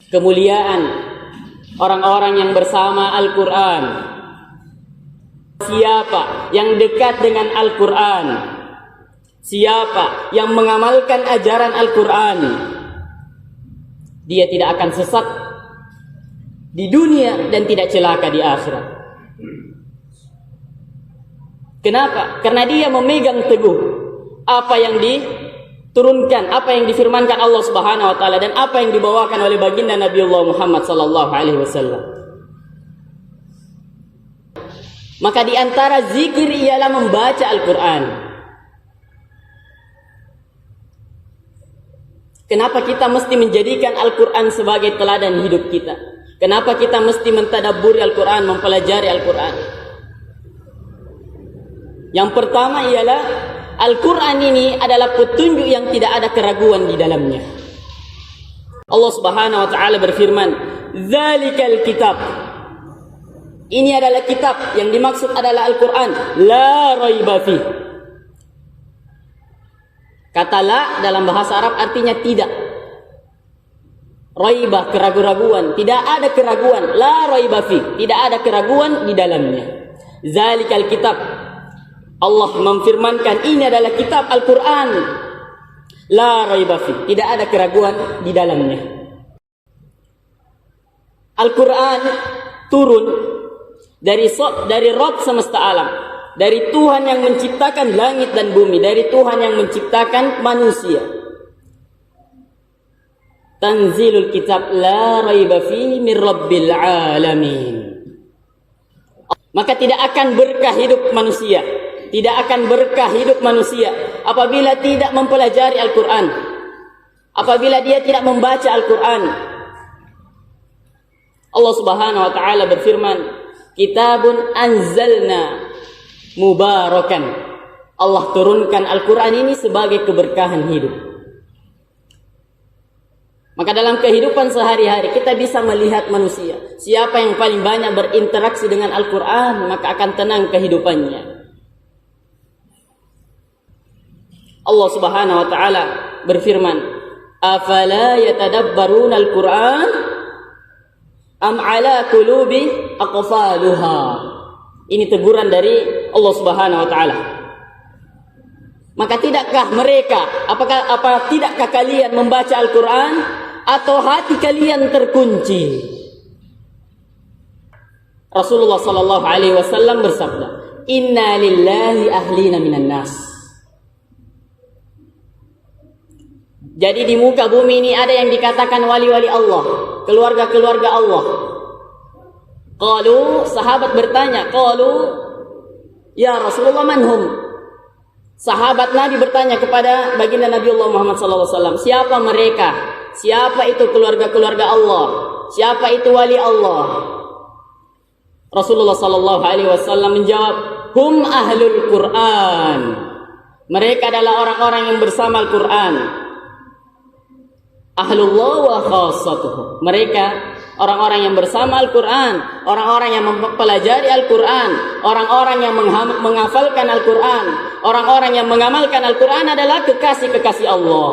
kemuliaan orang-orang yang bersama Al-Quran. Siapa yang dekat dengan Al-Quran, siapa yang mengamalkan ajaran Al-Quran, dia tidak akan sesat di dunia dan tidak celaka di akhirat. Kenapa? Karena dia memegang teguh apa yang diturunkan, apa yang difirmankan Allah Subhanahu wa taala dan apa yang dibawakan oleh baginda Nabiullah Muhammad sallallahu alaihi wasallam. Maka di antara zikir ialah membaca Al-Quran. Kenapa kita mesti menjadikan Al-Quran sebagai teladan hidup kita? Kenapa kita mesti mentadabburi Al-Quran, mempelajari Al-Quran? Yang pertama ialah Al-Quran ini adalah petunjuk yang tidak ada keraguan di dalamnya. Allah Subhanahu wa taala berfirman, "Dzalikal kitab." Ini adalah kitab, yang dimaksud adalah Al-Quran. La raiba fih. Kata la dalam bahasa Arab artinya tidak. Raibah, keraguan-raguan. Tidak ada keraguan. La raiba fih. Tidak ada keraguan di dalamnya. Zalikal kitab. Allah memfirmankan ini adalah kitab Al-Quran. La raiba fih. Tidak ada keraguan di dalamnya. Al-Quran turun dari Rabb semesta alam, dari Tuhan yang menciptakan langit dan bumi, dari Tuhan yang menciptakan manusia. Tanzilul kitab la raiba fihi min rabbil alamin. Maka tidak akan berkah hidup manusia, tidak akan berkah hidup manusia apabila tidak mempelajari Al-Quran, apabila dia tidak membaca Al-Quran. Allah Subhanahu wa taala berfirman, Kitabun anzalna mubarakan. Allah turunkan Al-Quran ini sebagai keberkahan hidup. Maka dalam kehidupan sehari-hari kita bisa melihat manusia. Siapa yang paling banyak berinteraksi dengan Al-Quran, maka akan tenang kehidupannya. Allah Subhanahu wa taala berfirman, "Afala yatadabbaruna al-Quran am ala qulubi aqfaluha." Ini teguran dari Allah Subhanahu wa taala. Maka tidakkah mereka, tidakkah kalian membaca Al-Quran atau hati kalian terkunci? Rasulullah sallallahu alaihi wasallam bersabda, "Inna lillahi ahlina minan nas." Jadi di muka bumi ini ada yang dikatakan wali-wali Allah, keluarga-keluarga Allah. Qalu, sahabat bertanya, qalu, ya Rasulullah manhum? Sahabat Nabi bertanya kepada baginda Nabiullah Muhammad SAW, siapa mereka? Siapa itu keluarga-keluarga Allah? Siapa itu wali Allah? Rasulullah SAW menjawab, hum ahlul Quran. Mereka adalah orang-orang yang bersama Al-Quran. Ahlullah wa khassatuhu. Mereka orang-orang yang bersama Al-Quran, orang-orang yang mempelajari Al-Quran, orang-orang yang menghafalkan Al-Quran, orang-orang yang mengamalkan Al-Quran adalah kekasih-kekasih Allah.